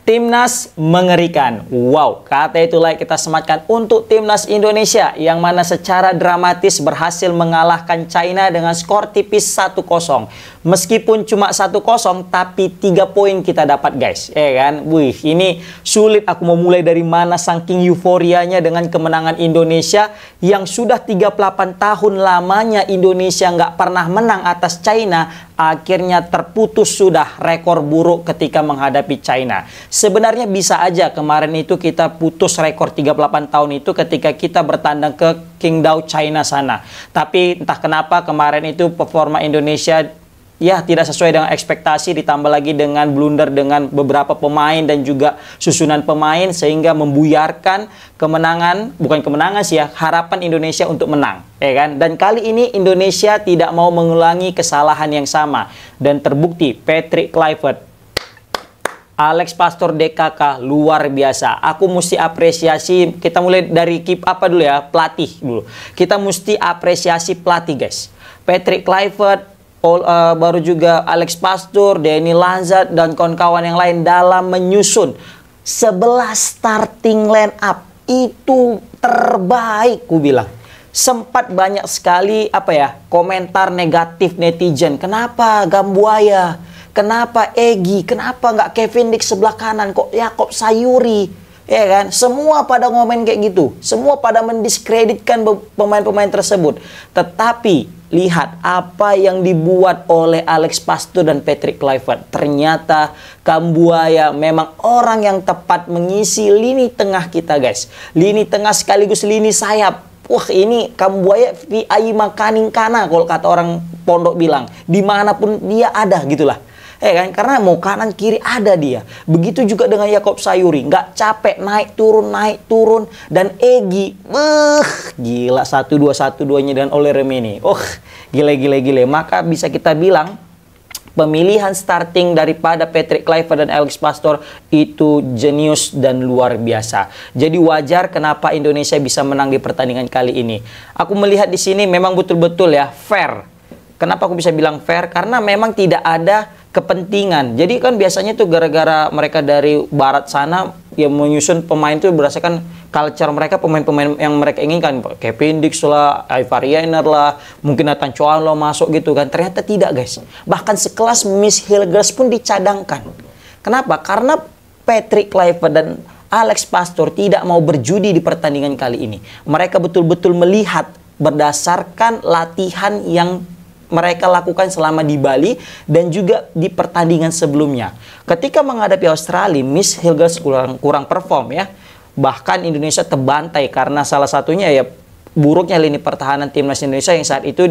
Timnas mengerikan. Wow, kata itulah kita sematkan untuk Timnas Indonesia yang mana secara dramatis berhasil mengalahkan China dengan skor tipis 1-0. Meskipun cuma 1-0 tapi 3 poin kita dapat guys. Kan? Wih, ini sulit aku mau mulai dari mana saking euforianya dengan kemenangan Indonesia yang sudah 38 tahun lamanya Indonesia nggak pernah menang atas China. Akhirnya terputus sudah rekor buruk ketika menghadapi China. Sebenarnya bisa aja kemarin itu kita putus rekor 38 tahun itu ketika kita bertandang ke Qingdao China sana. Tapi entah kenapa kemarin itu performa Indonesia ya tidak sesuai dengan ekspektasi, ditambah lagi dengan blunder dengan beberapa pemain dan juga susunan pemain sehingga membuyarkan kemenangan, bukan kemenangan sih ya, harapan Indonesia untuk menang, ya kan? Dan kali ini Indonesia tidak mau mengulangi kesalahan yang sama dan terbukti Patrick Kluivert, Alex Pastoor DKK luar biasa. Aku mesti apresiasi, kita mulai dari apa dulu ya, pelatih dulu. Kita mesti apresiasi pelatih guys. Patrick Kluivert, baru juga Alex Pastoor, Danny Lanzat dan kawan-kawan yang lain dalam menyusun 11 starting line up itu terbaik ku bilang. Sempat banyak sekali komentar negatif netizen. Kenapa Gambuaya? Kenapa Egy? Kenapa nggak Kevin Dix sebelah kanan? Kok Yakob Sayuri? Ya kan? Semua pada ngomen kayak gitu. Semua pada mendiskreditkan pemain-pemain tersebut. Tetapi lihat apa yang dibuat oleh Alex Pastoor dan Patrick Kluivert. Ternyata Gambuaya memang orang yang tepat mengisi lini tengah kita guys. Lini tengah sekaligus lini sayap. Wah, ini Gambuaya VI makaning kana kalau kata orang pondok bilang. Dimanapun dia ada gitulah. Kan? Karena mau kanan kiri ada dia. Begitu juga dengan Yakob Sayuri. Nggak capek naik turun. Dan Egy, gila 1-2-1-2-nya dan Ole Remeni. Gile. Maka bisa kita bilang pemilihan starting daripada Patrick Kluivert dan Alex Pastoor itu jenius dan luar biasa. Jadi wajar kenapa Indonesia bisa menang di pertandingan kali ini. Aku melihat di sini memang betul-betul ya fair. Kenapa aku bisa bilang fair? Karena memang tidak ada kepentingan. Jadi kan biasanya tuh gara-gara mereka dari barat sana yang menyusun pemain itu berdasarkan culture mereka, pemain-pemain yang mereka inginkan. Kevin Dix lah, Ivar Jenner lah, mungkin Nathan Choalo masuk gitu kan. Ternyata tidak guys. Bahkan sekelas Miss Hilgers pun dicadangkan. Kenapa? Karena Patrick Kluivert dan Alex Pastoor tidak mau berjudi di pertandingan kali ini. Mereka betul-betul melihat berdasarkan latihan yang mereka lakukan selama di Bali dan juga di pertandingan sebelumnya. Ketika menghadapi Australia, Miss Hilgers kurang perform ya. Bahkan Indonesia terbantai karena salah satunya ya buruknya lini pertahanan timnas Indonesia yang saat itu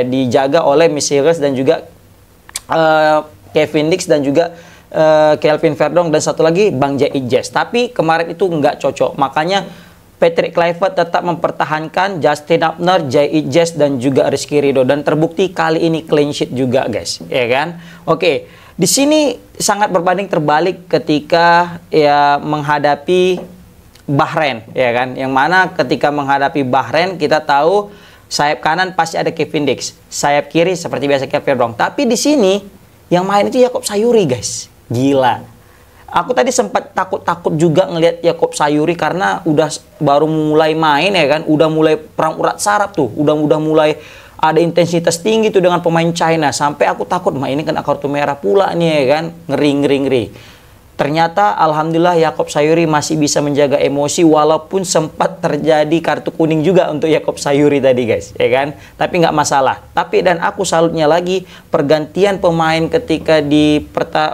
dijaga oleh Miss Hilgers dan juga Kevin Dix dan juga Kelvin Verdong dan satu lagi Bang Jai Jazz. Tapi kemarin itu nggak cocok. Makanya Patrick Kluivert tetap mempertahankan Justin Upner, Jai Jazz dan juga Rizky Ridho dan terbukti kali ini clean sheet juga guys, ya kan? Oke, di sini sangat berbanding terbalik ketika ya menghadapi Bahrain, ya kan? Yang mana ketika menghadapi Bahrain kita tahu sayap kanan pasti ada Kevin Dix, sayap kiri seperti biasa Kelvin Verdong. Tapi di sini yang main itu Yakob Sayuri guys, gila. Aku tadi sempat takut-takut juga ngelihat Yakob Sayuri karena udah baru mulai main ya kan, udah mulai perang urat saraf tuh, udah mulai ada intensitas tinggi tuh dengan pemain China sampai aku takut, ini kena kartu merah pula nih ya kan, ngeri. Ternyata alhamdulillah Yakob Sayuri masih bisa menjaga emosi walaupun sempat terjadi kartu kuning juga untuk Yakob Sayuri tadi guys, ya kan? Tapi nggak masalah. Tapi dan aku salutnya lagi pergantian pemain ketika di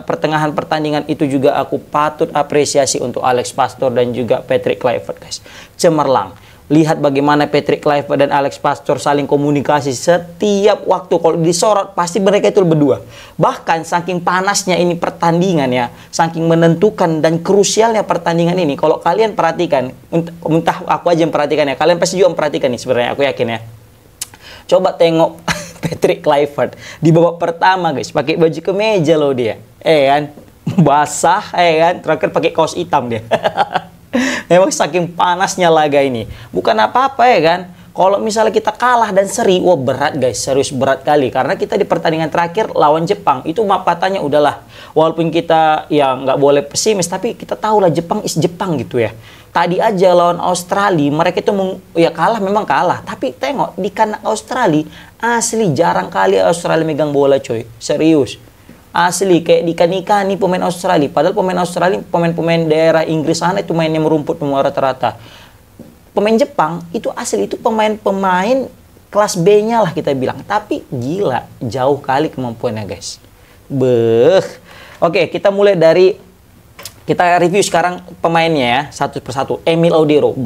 pertengahan pertandingan itu juga aku patut apresiasi untuk Alex Pastoor dan juga Patrick Kluivert guys. Cemerlang. Lihat bagaimana Patrick Kluivert dan Alex Pastoor saling komunikasi setiap waktu. Kalau disorot pasti mereka itu berdua. Bahkan saking panasnya ini pertandingan ya, saking menentukan dan krusialnya pertandingan ini. Kalau kalian perhatikan, entah aku aja yang perhatikan ya, kalian pasti juga memperhatikan nih sebenarnya, aku yakin ya. Coba tengok Patrick Kluivert di babak pertama guys, pakai baju kemeja loh dia, kan basah, kan terakhir pakai kaos hitam dia. Memang saking panasnya laga ini. Bukan apa-apa ya kan. Kalau misalnya kita kalah dan seri, wah berat guys, serius berat kali. Karena kita di pertandingan terakhir lawan Jepang, itu patahnya udahlah. Walaupun kita ya nggak boleh pesimis, tapi kita tahu lah Jepang is Jepang gitu ya. Tadi aja lawan Australia, mereka itu ya kalah memang kalah. Tapi tengok, di kandang Australia, asli jarang kali Australia megang bola coy, serius. Asli kayak dikan-ikan nih pemain Australia. Padahal pemain Australia, pemain-pemain daerah Inggris sana itu mainnya merumput semua rata-rata. Pemain Jepang itu asli itu pemain-pemain kelas B-nya lah kita bilang. Tapi gila, jauh kali kemampuannya guys. Beuh. Oke, kita mulai dari, kita review sekarang pemainnya ya, satu persatu. Emil Audero,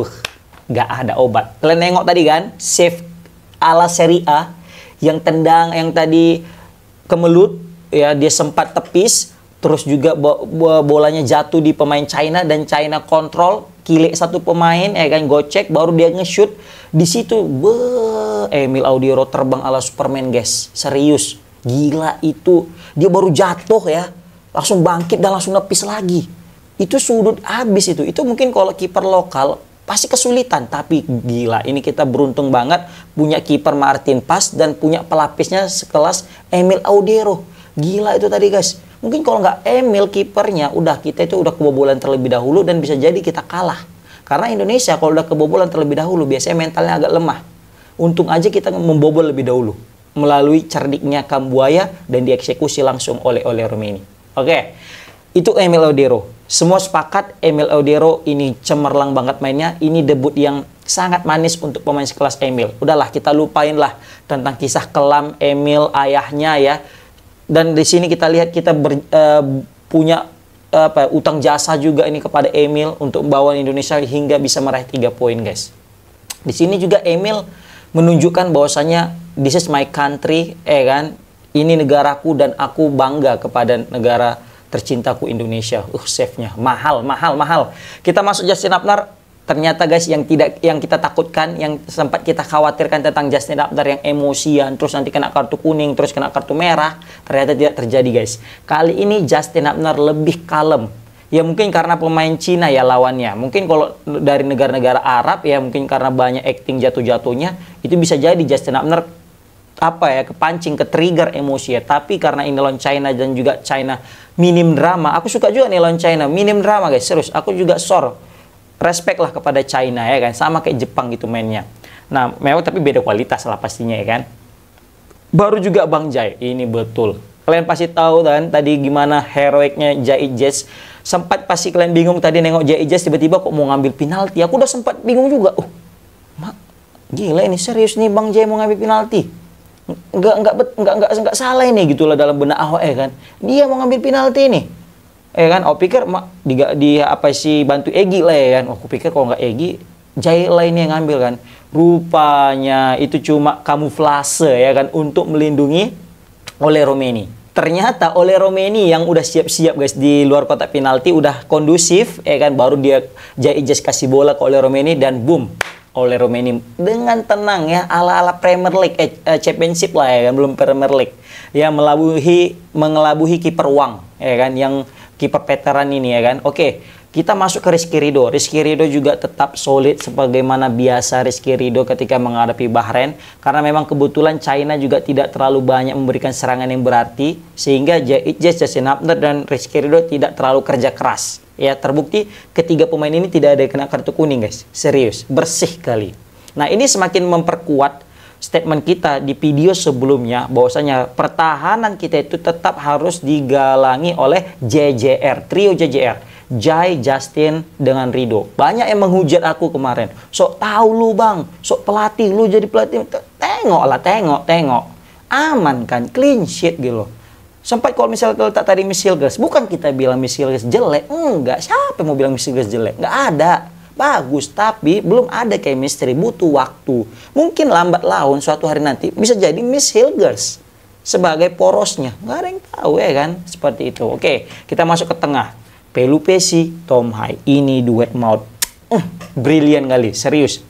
gak ada obat. Kalian nengok tadi kan, save ala Serie A, yang tendang, yang tadi kemelut, ya dia sempat tepis, terus juga bolanya jatuh di pemain China dan China kontrol, kilik satu pemain, ya kan, gocek, baru dia nge-shoot. Di situ, Emil Audero terbang ala Superman guys, serius, gila itu. Dia baru jatuh ya, langsung bangkit dan langsung nepis lagi. Itu sudut habis itu. Itu mungkin kalau kiper lokal pasti kesulitan, tapi gila, ini kita beruntung banget punya kiper Martin Paes dan punya pelapisnya sekelas Emil Audero. Gila itu tadi guys. Mungkin kalau nggak Emil kipernya, udah kita itu udah kebobolan terlebih dahulu dan bisa jadi kita kalah. Karena Indonesia kalau udah kebobolan terlebih dahulu biasanya mentalnya agak lemah. Untung aja kita membobol lebih dahulu melalui cerdiknya Kambuaya dan dieksekusi langsung oleh Romeni. Oke, itu Emil Audero. Semua sepakat Emil Audero ini cemerlang banget mainnya. Ini debut yang sangat manis untuk pemain sekelas Emil. Udahlah kita lupain lah tentang kisah kelam Emil ayahnya ya. Dan di sini kita lihat kita punya utang jasa juga ini kepada Emil untuk membawa Indonesia hingga bisa meraih 3 poin guys. Di sini juga Emil menunjukkan bahwasanya this is my country, kan? Ini negaraku dan aku bangga kepada negara tercintaku Indonesia. Save-nya mahal. Kita masuk Justin Upner. Ternyata guys, yang kita takutkan, yang sempat kita khawatirkan tentang Justin Upner yang emosian, terus nanti kena kartu kuning, terus kena kartu merah, ternyata tidak terjadi guys. Kali ini Justin Upner lebih kalem. Ya mungkin karena pemain Cina ya lawannya. Mungkin kalau dari negara-negara Arab ya mungkin karena banyak acting jatuh-jatuhnya, itu bisa jadi Justin Upner kepancing, ke trigger emosi ya. Tapi karena ini lawan China dan juga China minim drama, aku suka juga nih lawan China minim drama guys, serius. Aku juga respect lah kepada China ya kan, sama kayak Jepang gitu mainnya. Nah memang tapi beda kualitas lah pastinya ya kan. Baru juga Bang Jai, ini betul. Kalian pasti tahu kan tadi gimana heroiknya Jai Jazz. Sempat pasti kalian bingung tadi nengok Jai Jazz tiba-tiba kok mau ngambil penalti. Aku udah sempat bingung juga. Gila ini serius nih Bang Jai mau ngambil penalti. Enggak salah ini gitulah dalam benak AOE kan. Dia mau ngambil penalti nih. Kan, aku pikir bantu Egi lah ya kan. Aku pikir kalau nggak Egi, Jai lah ini yang ngambil kan. Rupanya itu cuma kamuflase ya kan untuk melindungi Romeni. Ternyata Romeni yang udah siap-siap guys di luar kotak penalti udah kondusif ya kan, baru dia Jai Jazz kasih bola ke Romeni dan boom. Romeni dengan tenang ya ala-ala Premier League Championship lah ya kan, belum Premier League. Ya mengelabuhi kiper Wang ya kan, yang kiper veteran ini ya kan. Oke, kita masuk ke Rizky Ridho. Rizky Ridho juga tetap solid sebagaimana biasa Rizky Ridho ketika menghadapi Bahrain. Karena memang kebetulan China juga tidak terlalu banyak memberikan serangan yang berarti. Sehingga Jai Jazz, Justin Upner, dan Rizky Ridho tidak terlalu kerja keras. Ya, terbukti ketiga pemain ini tidak ada yang kena kartu kuning guys. Serius, bersih kali. Nah, ini semakin memperkuat statement kita di video sebelumnya bahwasanya pertahanan kita itu tetap harus digalangi oleh JJR, trio JJR, Jai, Justin dengan Ridho. Banyak yang menghujat aku kemarin, sok tahu lu bang, sok pelatih lu jadi pelatih. Tengok aman kan, clean sheet gitu. Sempat kalau misalnya letak tadi Miss Hilgers, bukan kita bilang Miss Hilgers jelek, enggak, siapa yang mau bilang Miss Hilgers jelek, enggak ada. Bagus, tapi belum ada chemistry, butuh waktu. Mungkin lambat laun suatu hari nanti bisa jadi Miss Hilgers sebagai porosnya. Nggak ada yang tahu ya kan, seperti itu. Oke, kita masuk ke tengah. Pelupesi, Tom Hai. Ini duet maut. Brilian kali, serius.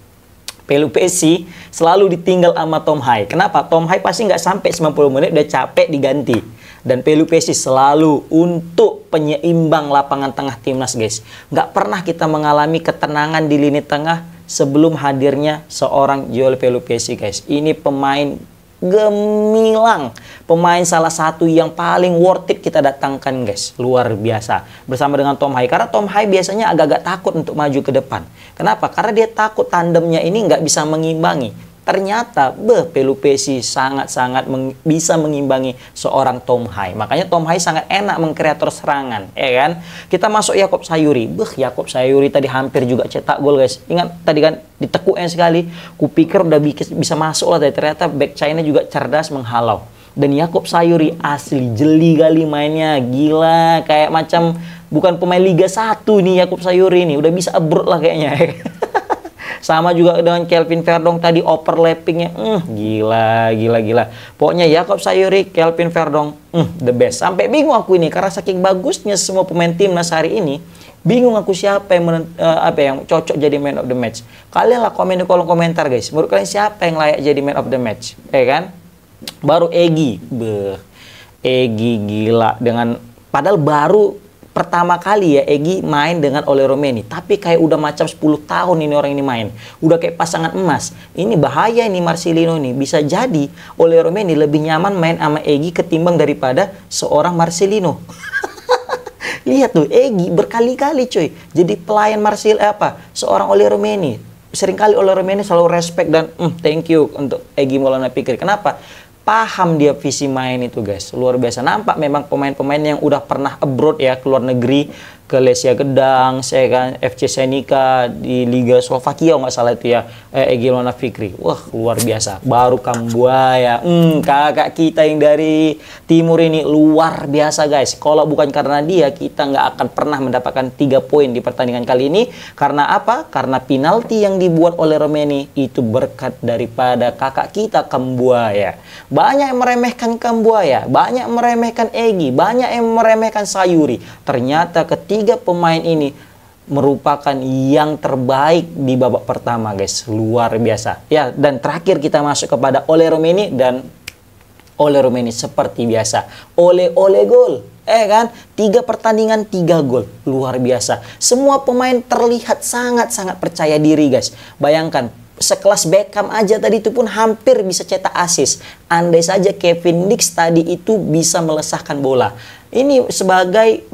Pelupesi selalu ditinggal sama Tom Hai. Kenapa? Tom Hai pasti nggak sampai 90 menit udah capek diganti. Dan Pelupesi selalu untuk penyeimbang lapangan tengah timnas guys. Nggak pernah kita mengalami ketenangan di lini tengah sebelum hadirnya seorang Joel Pelupesi guys. Ini pemain gemilang, pemain salah satu yang paling worth it kita datangkan guys, luar biasa bersama dengan Tom Hai, karena Tom Hai biasanya agak-agak takut untuk maju ke depan. Kenapa? Karena dia takut tandemnya ini nggak bisa mengimbangi. Ternyata Pelupesi sangat-sangat bisa mengimbangi seorang Tom Hai. Makanya Tom Hai sangat enak mengkreator serangan, ya kan? Kita masuk Yakob Sayuri. Yakob Sayuri tadi hampir juga cetak gol guys. Ingat tadi kan ditekuknya sekali. Kupikir udah bisa masuk lah, ternyata back China juga cerdas menghalau. Dan Yakob Sayuri asli jeli kali mainnya, gila, kayak macam bukan pemain Liga 1 nih Yakob Sayuri ini, udah bisa abroad lah kayaknya. Sama juga dengan Kelvin Verdong tadi overlappingnya, gila. Pokoknya Yakob Sayuri, Kelvin Verdong, the best. Sampai bingung aku ini karena saking bagusnya semua pemain timnas hari ini. Bingung aku siapa yang cocok jadi man of the match. Kalian lah komen di kolom komentar guys. Menurut kalian siapa yang layak jadi man of the match? Kan? Baru Egy, Egy gila dengan padahal baru pertama kali ya Egy main dengan Ole Romeni, tapi kayak udah macam 10 tahun ini orang ini main. Udah kayak pasangan emas. Ini bahaya ini Marcelino nih. Bisa jadi Ole Romeni lebih nyaman main sama Egy ketimbang daripada seorang Marcelino. Lihat tuh, Egy berkali-kali coy jadi pelayan seorang Ole Romeni. Seringkali Ole Romeni selalu respect dan thank you untuk Egy Maulana Fikri. Kenapa? Paham dia visi main itu guys, luar biasa. Nampak memang pemain-pemain yang udah pernah abroad ya, ke luar negeri, ke Lesia Gedang, FC Senica di Liga Slovakia nggak salah itu ya, Egy Maulana Fikri. Wah luar biasa. Baru Kambuaya, kakak kita yang dari timur ini luar biasa guys. Kalau bukan karena dia, kita nggak akan pernah mendapatkan 3 poin di pertandingan kali ini. Karena apa? Karena penalti yang dibuat oleh Romeni itu berkat daripada kakak kita Kambuaya. Banyak yang meremehkan Kambuaya, banyak yang meremehkan Egy, banyak yang meremehkan Sayuri. Ternyata ketiga pemain ini merupakan yang terbaik di babak pertama guys, luar biasa. Ya, dan terakhir kita masuk kepada Ole Romeni, dan Ole Romeni seperti biasa, ole gol. Kan? 3 pertandingan 3 gol, luar biasa. Semua pemain terlihat sangat-sangat percaya diri guys. Bayangkan, sekelas Beckham aja tadi itu pun hampir bisa cetak assist. Andai saja Kevin Dix tadi itu bisa melesahkan bola. Ini sebagai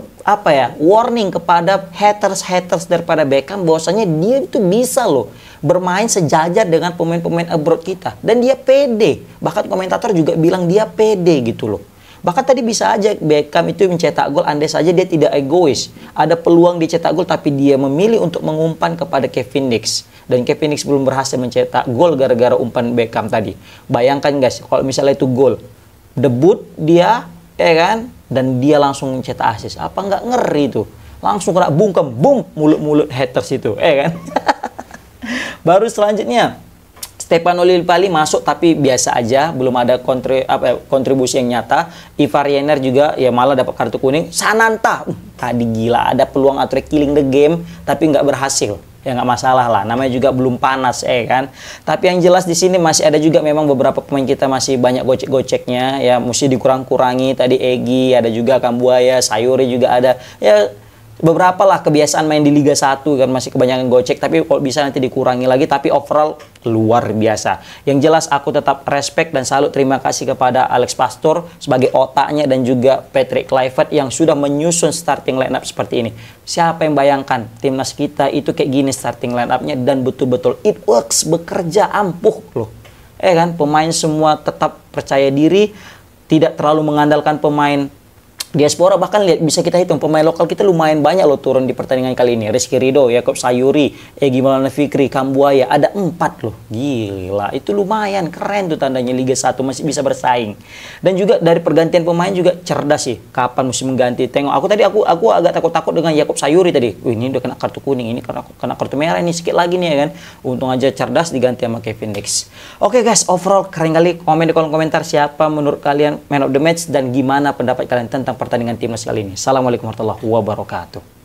warning kepada haters daripada Beckham, bahwasanya dia itu bisa loh bermain sejajar dengan pemain-pemain abroad kita. Dan dia pede. Bahkan komentator juga bilang dia pede gitu loh. Bahkan tadi bisa aja Beckham itu mencetak gol andai saja dia tidak egois. Ada peluang dicetak gol tapi dia memilih untuk mengumpan kepada Kevin Dix. Dan Kevin Dix belum berhasil mencetak gol gara-gara umpan Beckham tadi. Bayangkan guys, kalau misalnya itu gol, debut dia, kan? Dan dia langsung mencetak assist. Apa nggak ngeri tuh? Langsung kena bungkem, boom, mulut-mulut haters itu, kan? Baru selanjutnya, Stefano Lillipali masuk tapi biasa aja, belum ada kontribusi yang nyata. Ivar Jenner juga ya malah dapat kartu kuning. Sananta tadi gila, ada peluang atau killing the game tapi nggak berhasil. Ya nggak masalah lah, namanya juga belum panas kan. Tapi yang jelas di sini masih ada juga memang beberapa pemain kita masih banyak gocek-goceknya ya, mesti dikurang-kurangi. Tadi Egy, ada juga Kambuaya, Sayuri juga ada. Ya beberapa lah kebiasaan main di Liga 1 kan, masih kebanyakan gocek, tapi kalau bisa nanti dikurangi lagi. Tapi overall luar biasa. Yang jelas aku tetap respect dan salut, terima kasih kepada Alex Pastor sebagai otaknya, dan juga Patrick Kluivert yang sudah menyusun starting line up seperti ini. Siapa yang bayangkan timnas kita itu kayak gini starting line up-nya, dan betul-betul it works, bekerja ampuh loh. Kan pemain semua tetap percaya diri, tidak terlalu mengandalkan pemain diaspora. Bahkan lihat, bisa kita hitung pemain lokal kita lumayan banyak loh turun di pertandingan kali ini. Rizky Ridho, Yakob Sayuri, Egy Maulana Fikri, Kambuaya, ada 4 loh. Gila, itu lumayan keren tuh tandanya Liga 1 masih bisa bersaing. Dan juga dari pergantian pemain juga cerdas sih. Kapan mesti mengganti? Tengok aku agak takut-takut dengan Yakob Sayuri tadi. Ini udah kena kartu kuning, ini kena kartu merah ini sedikit lagi nih ya kan. Untung aja cerdas diganti sama Kevin Dix. Oke guys, overall keren kali. Komen di kolom komentar siapa menurut kalian man of the match dan gimana pendapat kalian tentang pertandingan timnas kali ini. Assalamualaikum warahmatullahi wabarakatuh.